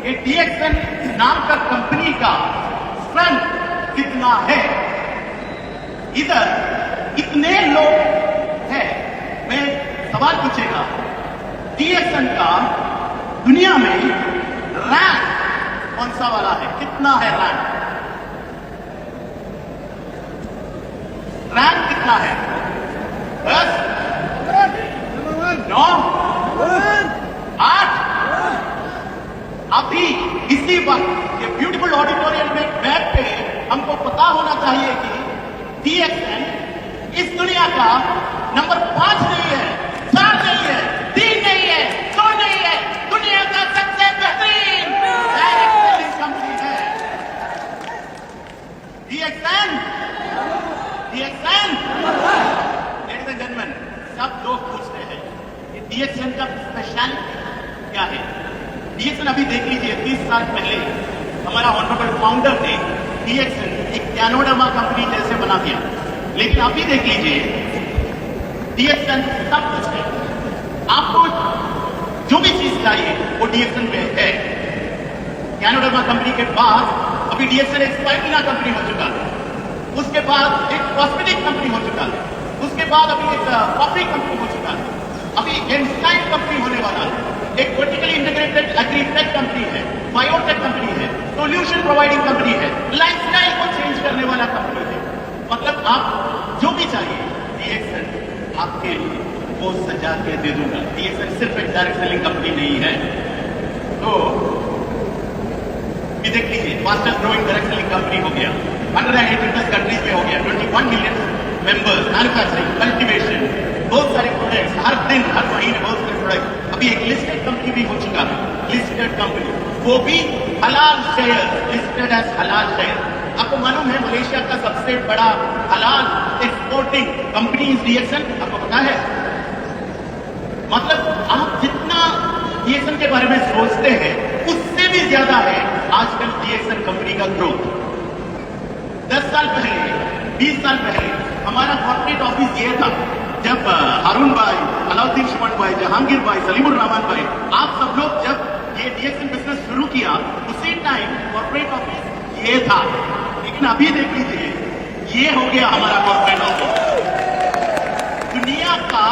कि डीएक्सन नाम का कंपनी का स्ट्रेंथ कितना है। इधर इतने लोग हैं, मैं सवाल पूछेगा, डीएक्सन का दुनिया में रैंक कौन सा वाला है, कितना है रैंक? रैंक कितना है? 10, 9, 8। अभी इसी वक्त ये ब्यूटीफुल ऑडिटोरियम में बैठ के हमको पता होना चाहिए कि डीएक्सन इस दुनिया का नंबर 5 नहीं है, 4 नहीं है, 3 नहीं है, 2 नहीं है, दुनिया का सबसे बेहतरीन डायरेक्ट सेलिंग कंपनी है डीएक्सन। डीएक्सन, लेडीज एंड जेंटलमैन, सब लोग पूछते हैं कि डीएक्सन का स्पेशलिटी क्या है। डीएक्सन अभी देख लीजिए, 30 साल पहले हमारा ऑनरेबल फाउंडर ने डीएक्सन एक कैनोडर्मा कंपनी जैसे बना दिया, लेकिन अभी देख लीजिए डीएक्सन सब कुछ है। आपको जो भी चीज चाहिए वो डीएक्सन में है। कैनोडर्मा कंपनी के बाद अभी डीएक्सन एक स्पाइरुलिना कंपनी हो चुका है, उसके बाद एक कॉस्मेटिक कंपनी हो चुका है, उसके बाद अभी एक कॉफी कंपनी हो चुका है, अभी एंजाइम कंपनी होने वाला है, एक वर्टिकली इंटीग्रेटेड एग्रीटेक कंपनी है, बायोटेक कंपनी है, सोल्यूशन प्रोवाइडिंग कंपनी है, लाइफस्टाइल को चेंज करने वाला कंपनी है। मतलब आप जो भी चाहिए डीएक्सन आपके लिए वो सजा के दे दूंगा। डीएक्सन सिर्फ एक डायरेक्ट सेलिंग कंपनी नहीं है। तो देख लीजिए, fastest growing direct selling company हो गया, 180 कंट्रीज में हो गया, 21 मिलियन मेंबर्स, मैन्युफैक्चरिंग, कल्टीवेशन, बहुत सारे प्रोडक्ट्स, हर दिन हर महीने बहुत सारे प्रोडक्ट। अभी एक लिस्टेड कंपनी भी हो चुका है, लिस्टेड कंपनी, वो भी हलाल शेयर, लिस्टेड एज हलाल शेयर। आपको मालूम है मलेशिया का सबसे बड़ा हलाल एक्सपोर्टिंग कंपनी डीएक्सन, आपको पता है? मतलब आप जितना डीएक्सन के बारे में सोचते हैं उससे भी ज्यादा है आजकल डीएक्सन कंपनी का ग्रोथ। 10 साल पहले, 20 साल पहले हमारा कॉर्पोरेट ऑफिस ये था, जब हारून भाई, अलाउद्दीन शिमन भाई, जहांगीर भाई, सलीमुर रहमान भाई, आप सब लोग जब ये डीएक्सन बिजनेस शुरू किया उसी टाइम कॉर्पोरेट ऑफिस ये था। लेकिन अभी देख लीजिए, ये हो गया हमारा कॉर्पोरेट ऑफिस। दुनिया का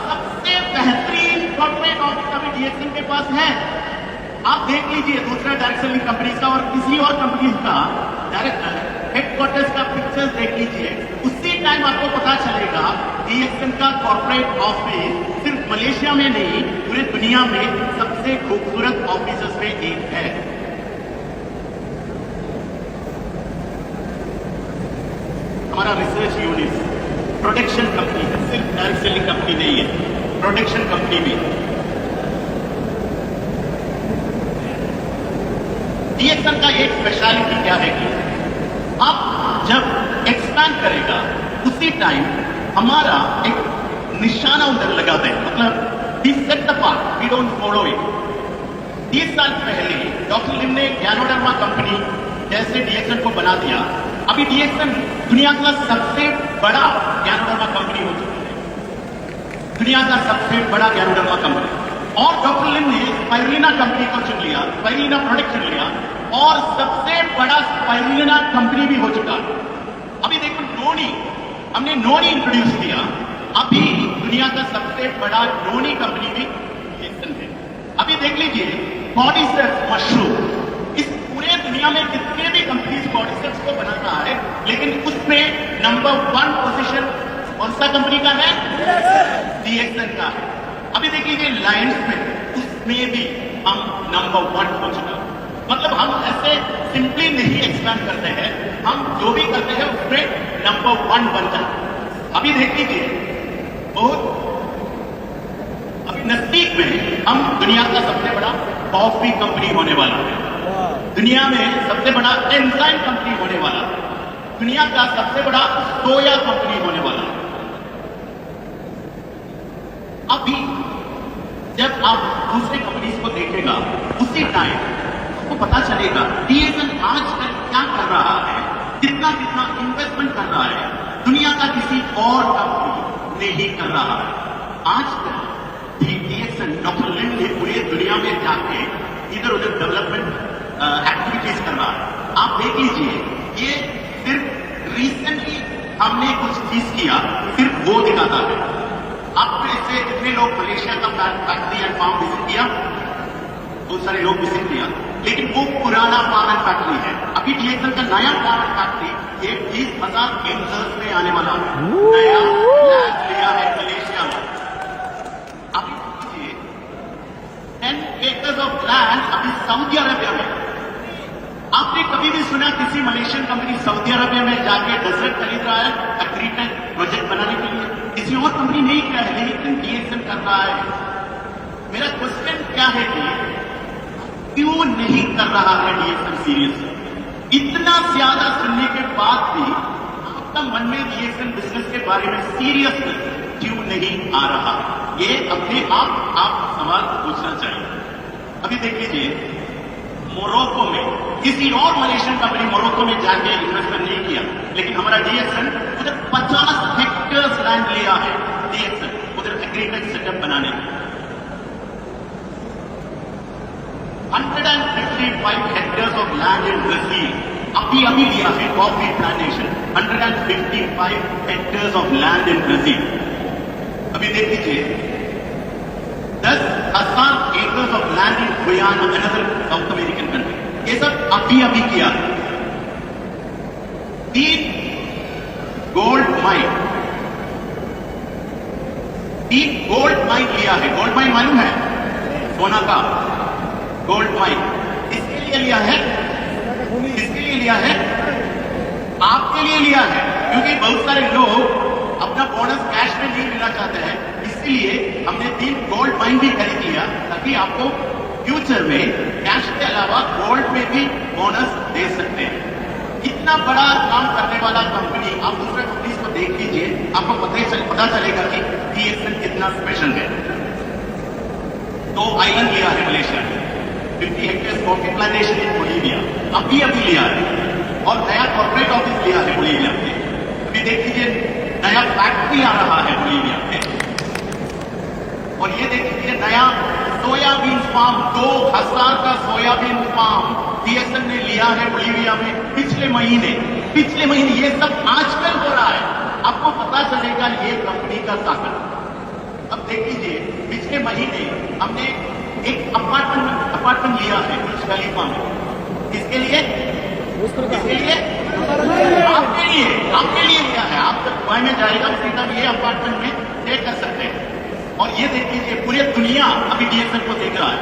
सबसे बेहतरीन कॉर्पोरेट ऑफिस अभी डीएक्सन के पास है। आप देख लीजिए दूसरा डायरेक्ट सेलिंग कंपनी का और किसी और कंपनी का डायरेक्ट हेडक्वार्टर्स का पिक्चर्स देख लीजिए, उसी टाइम आपको पता चलेगा डीएक्सन का कॉर्पोरेट ऑफिस सिर्फ मलेशिया में नहीं, पूरे दुनिया में सबसे खूबसूरत ऑफिस में एक है। हमारा रिसर्च यूनिट प्रोडक्शन कंपनी है, सिर्फ डायरेक्ट सेलिंग कंपनी नहीं है, प्रोडक्शन कंपनी भी। डीएक्सन का एक स्पेशलिटी क्या है कि आप जब एक्सपैंड करेगा उसी टाइम हमारा एक निशाना उधर लगाते हैं, मतलब we set the path, we don't follow it. 30 साल पहले डॉक्टर लिम ने कैनोडर्मा कंपनी जैसे डीएक्सन को बना दिया। अभी डीएक्सन दुनिया का सबसे बड़ा कैनोडर्मा कंपनी हो चुकी है, दुनिया का सबसे बड़ा कैनोडर्मा कंपनी। और डॉक्टर लिम ने स्पाइरुलिना कंपनी को चुन लिया, स्पाइरुलिना प्रोडक्ट चुन लिया और सबसे बड़ा स्पाइरुलिना कंपनी भी हो चुका है। अभी देखो नोनी, हमने नोनी इंट्रोड्यूस किया, अभी दुनिया का सबसे बड़ा नोनी कंपनी भी डीएक्सन है। अभी देख लीजिए बॉडीसेप्स मशरूम, इस पूरे दुनिया में जितने भी कंपनीज बॉडीसेप्स को बनाता है, लेकिन उसमें नंबर 1 पोजीशन कौन सा कंपनी का है? डीएक्सन का है। अभी देख लीजिए लायंस में, उसमें भी हम नंबर 1 हो चुका। मतलब हम ऐसे सिंपली नहीं एक्सपैंड करते हैं, हम जो भी करते हैं उसमें नंबर 1 बनता है। अभी देख लीजिए बहुत अभी नजदीक में हम दुनिया का सबसे बड़ा कॉफी कंपनी होने वाला है, दुनिया में सबसे बड़ा एंजाइम कंपनी होने वाला है, दुनिया का सबसे बड़ा सोया कंपनी होने वाला है। अभी जब आप दूसरे कंपनीज को देखेगा उसी टाइम आपको पता चलेगा डीएक्सन आजकल क्या कर रहा है, कितना कितना इन्वेस्टमेंट कर रहा है, दुनिया का किसी और कंपनी नहीं कर रहा है। आजकल डीएक्सन डॉक्टर लिम ने पूरी दुनिया में जाके इधर उधर डेवलपमेंट एक्टिविटीज कर रहा है। आप देख लीजिए, ये सिर्फ रिसेंटली हमने कुछ चीज किया, सिर्फ वो दिखाता है। आप इससे कितने लोग मलेशिया का फैक्ट्री एंड फार्म विजिट किया? बहुत सारे लोग विजिट किया, लेकिन वो पुराना फार्म एंड फैक्ट्री है। अभी डीएक्सएल का नया फार्म एंड फैक्ट्री ये 20,000 एकर्स में आने वाला है। नया लैंड लिया है मलेशिया में। अभी देखिए 10 एकर्स ऑफ लैंड अभी सऊदी अरेबिया में। आपने कभी भी सुना किसी मलेशियन कंपनी सऊदी अरेबिया में जाके डेजर्ट खरीद रहा है एग्रीटेक प्रोजेक्ट बनाने के लिए? किसी और कंपनी नहीं किया है, लेकिन डीएक्सएल कर रहा है। मेरा क्वेश्चन क्या है कि क्यों नहीं कर रहा है डीएक्सएल सीरियसली? इतना ज्यादा सुनने के बाद भी आपका मन में डीएक्सएल बिजनेस के बारे में सीरियसली क्यों नहीं आ रहा? ये अपने आप सवाल पूछना चाहिए। अभी देख लीजिए, मोरक्को में किसी और मलेशियन कंपनी मोरक्को में जाके इन्वेस्टमेंट नहीं किया, लेकिन हमारा डीएक्सएल उधर 50 हेक्टेयर्स लैंड लिया है। डीएक्सएल उधर एग्रीटेक सेटअप बनाने के 155 hectares of land in Brazil अभी लिया है। Coffee plantation 155 hectares of land in Brazil. अभी देख लीजिए 10,000 acres of land in Guyana, another south American country. ये सब अभी किया। 3 गोल्ड माइन लिया है। गोल्ड माइन मालूम है? सोना का गोल्ड माइन। इसके लिए लिया है, किसके लिए लिया है? आपके लिए लिया है, क्योंकि बहुत सारे लोग अपना बोनस कैश में नहीं लेना चाहते हैं। इसलिए हमने 3 गोल्ड माइन भी खरीद लिया, ताकि आपको फ्यूचर में कैश के अलावा गोल्ड में भी बोनस दे सकते हैं। इतना बड़ा काम करने वाला कंपनी, आप दूसरे कंपनीज को देख लीजिए, आपको पता चलेगा कि डीएक्सएल कितना स्पेशल है। 2 आइलैंड लिया है मलेशिया में, 50 hectares coffee plantation in Bolivia अभी लिया है, और नया कॉर्पोरेट ऑफिस लिया है बोलिविया में। अभी देख लीजिए, नया फैक्ट्री आ रहा है बोलिविया में। और ये देख लीजिए, नया सोयाबीन फार्म, 2000 का सोयाबीन फार्म डीएक्सएल ने लिया है बोलिविया में पिछले महीने। ये सब आजकल हो रहा है। आपको पता चलेगा ये कंपनी का ताकत। अब देख लीजिए, पिछले महीने हमने एक अपार्टमेंट लिया है बुर्ज खलीफा में। किसके लिए? आपके लिए लिया है। आप जब दुबई में जाएगा सीधा ये अपार्टमेंट में स्टे कर सकते हैं। और ये देख लीजिए, पूरी दुनिया अभी डीएक्सएल को देख रहा है।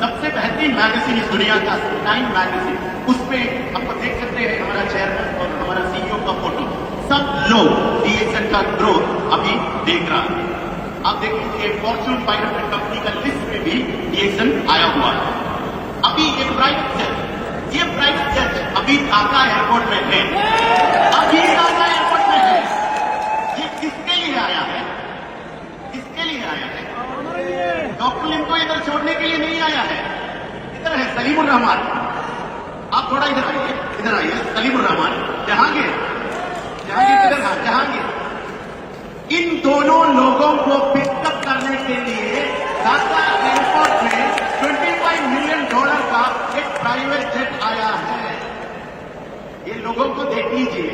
सबसे बेहतरीन मैगजीन इस दुनिया का टाइम मैगजीन, उसमें आपको देख सकते हैं हमारा चेयरमैन और हमारा सीईओ का फोटो। सब लोग डीएक्सएल का ग्रोथ अभी देख रहा है। आप देख लीजिए, फॉर्च्यून 500 कंपनी का लिस्ट में भी डीएक्सएल आया हुआ है। अभी ये प्राइवेट जेट अभी ढाका एयरपोर्ट में है। ये किसके लिए आया है? डॉक्टर लिम को इधर छोड़ने के लिए नहीं आया है। इधर है सलीमुर रहमान। आप थोड़ा इधर आइए। सलीमुर रहमान, जहांगीर इन दोनों लोगों को पिकअप करने के लिए ढाका एयरपोर्ट में $25 मिलियन का एक प्राइवेट जेट आया है। ये लोगों को देख लीजिए,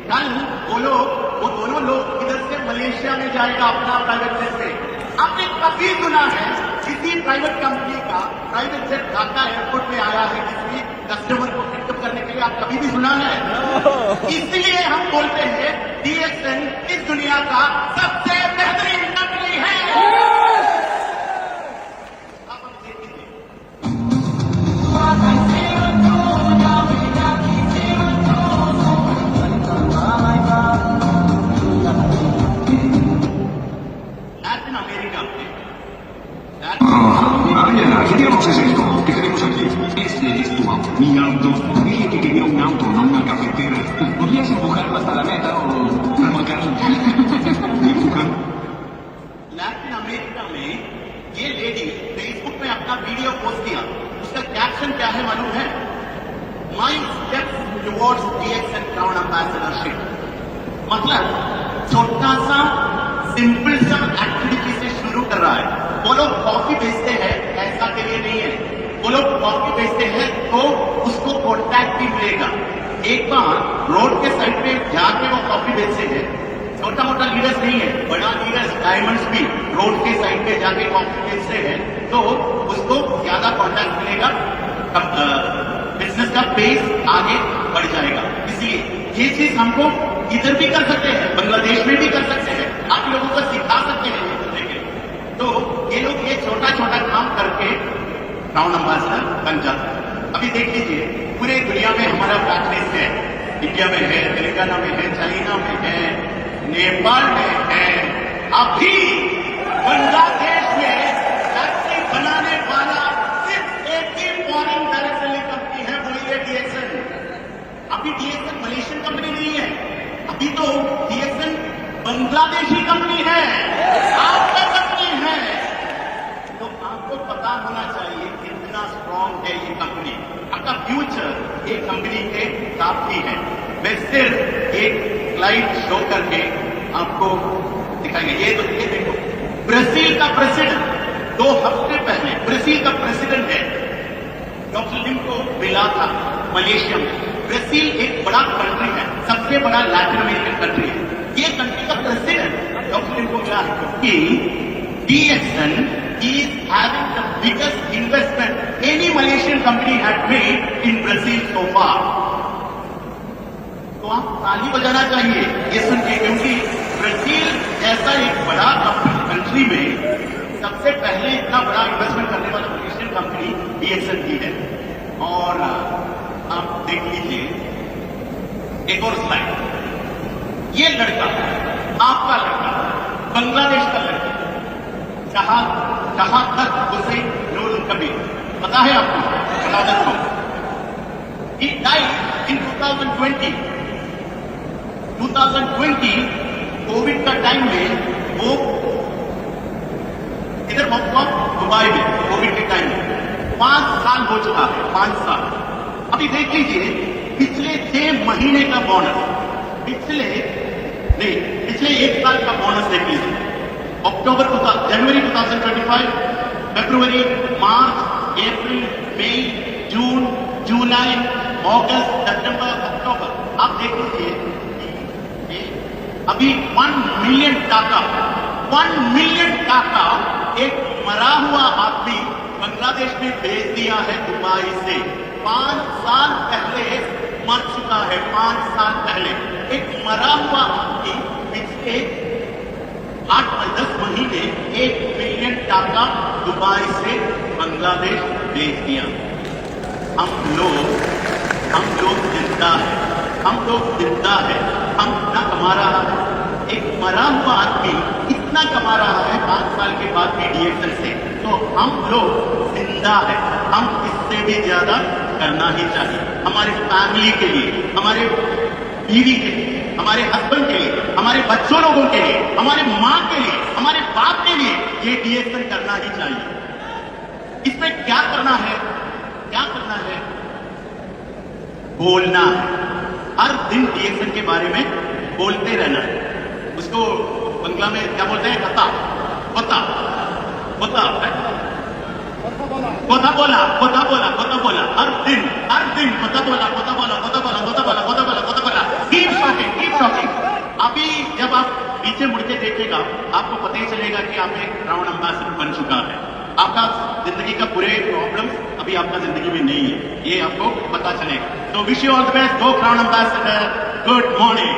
कल वो दोनों लोग इधर से मलेशिया में जाएगा अपना प्राइवेट जेट से। आपने कभी सुना है किसी प्राइवेट कंपनी का प्राइवेट जेट ढाका एयरपोर्ट में आया है किसी कस्टमर को पिकअप करने के लिए? आप कभी भी सुना है? इसलिए हम बोलते हैं डीएक्सएल इस दुनिया का सबसे बेहतरीन कंपनी है। ¿Qué diablos es esto? ¿Qué tenemos aquí? Este es tu auto. Mi auto. Dije que quería un auto, no una cafetera. ¿Podrías empujarlo hasta la meta o remolcarlo? ¿Empujar? Latin America में ये lady Facebook में अपना video post किया। उसका caption क्या है मालूम है? माई steps towards DXL crown ambassadorship. मतलब छोटा सा सिंपल सा एक्टिविटी से शुरू कर रहा है। वो लोग कॉफी बेचते हैं, पैसा के लिए नहीं है। वो लोग कॉफी बेचते हैं तो करेगा। एक बार रोड के साइड पे जाके वो कॉफी बेचते हैं, छोटा मोटा लीडर्स नहीं है, बड़ा लीडर्स डायमंड्स भी रोड के साइड पे जाके कॉफी बेचते हैं, तो उसको ज्यादा कॉन्टैक्ट मिलेगा, बिजनेस का पेस आगे बढ़ जाएगा। इसलिए ये चीज हमको इधर भी कर सकते हैं, बांग्लादेश में भी कर सकते हैं, आप लोगों को सिखा सकते हैं ये करने के लिए। तो ये लोग ये छोटा छोटा काम करके ब्राउन एम्बेसडर बन जाते हैं। अभी देख लीजिए, पूरे दुनिया में हमारा फैक्ट्रीज है, इंडिया में है, तेलंगाना में है, चाइना में है, नेपाल में है। अभी बांग्लादेश में फैक्ट्री बनाने वाला सिर्फ एक ही फॉरेन डायरेक्ट सेलिंग कंपनी है, वही है डीएक्सन। अभी डीएक्सन मलेशियन कंपनी नहीं है, अभी तो डीएक्सन बांग्लादेशी कंपनी है, आपका कंपनी है। तो आपको पता होना चाहिए कितना स्ट्रॉन्ग है ये कंपनी, आपका फ्यूचर ये कंपनी के साथ ही है। मैं सिर्फ एक स्लाइड शो करके आपको दिखाएंगे। ये देखो, ब्राजील का प्रेसिडेंट 2 हफ्ते पहले, ब्राजील का प्रेसिडेंट है, डॉक्टर लिम को मिला था मलेशिया में। ब्राजील एक बड़ा कंट्री है, सबसे बड़ा लैटिन अमेरिकन कंट्री है। ये कंट्री का प्रेसिडेंट डॉक्टर लिम को मिला कि डीएक्सन is having the biggest investment any Malaysian company had made in Brazil so far. तो आप ताली बजाना चाहिए ये सुन के, क्योंकि ब्राजील जैसा एक बड़ा कंट्री में सबसे पहले इतना बड़ा इन्वेस्टमेंट करने वाला मलेशियन कंपनी डीएक्सन की है। और आप देख लीजिए एक और स्लाइड। ये लड़का, आपका लड़का, बांग्लादेश का लड़का, शहादत हुसैन नूरुल कबीर, पता है आपको? शहादत को he died in 2020 कोविड का टाइम में वो इधर हुआ दुबई में, कोविड के टाइम में 5 साल हो चुका है, 5 साल। अभी देख लीजिए, पिछले 6 महीने का बोनस, पिछले 1 साल का बोनस देख लीजिए। जनवरी 2025, फरवरी, मार्च, अप्रैल, मई, जून, जुलाई, अगस्त, सितंबर, अक्टूबर, आप देख लीजिए अभी 1 मिलियन टाका एक मरा हुआ आदमी बांग्लादेश में भेज दिया है दुबई से। 5 साल पहले मर चुका है, 5 साल पहले एक मरा हुआ आदमी पिछले 8-10 महीने 1 मिलियन टाका दुबई से बांग्लादेश भेज दिया। हम लोग जिंदा है, हम इतना कमा रहा है। एक मरा हुआ आदमी इतना कमा रहा है 5 साल के बाद भी डीएक्सन से, तो हम लोग जिंदा है। हम इससे भी ज्यादा करना ही चाहिए, हमारे फैमिली के लिए, हमारे बीवी के लिए, हमारे हस्बैंड के लिए, हमारे बच्चों लोगों के लिए, हमारे माँ के लिए, हमारे बाप के लिए ये डीएक्सन करना ही चाहिए। इसमें क्या करना है? बोलना है, हर दिन डीएक्सन के बारे में बोलते रहना है। उसको बंगला में क्या बोलते हैं? कोता बोला, हर दिन कोता बोला। Keep talking. अभी जब आप पीछे मुड़ के देखेगा, आपको पता ही चलेगा कि आप एक ब्राउन एम्बेसडर बन चुका है। आपका जिंदगी का पूरे प्रॉब्लम अभी आपका जिंदगी में नहीं है, ये आपको पता चलेगा। तो wish you all the best, go brown ambassador, good morning.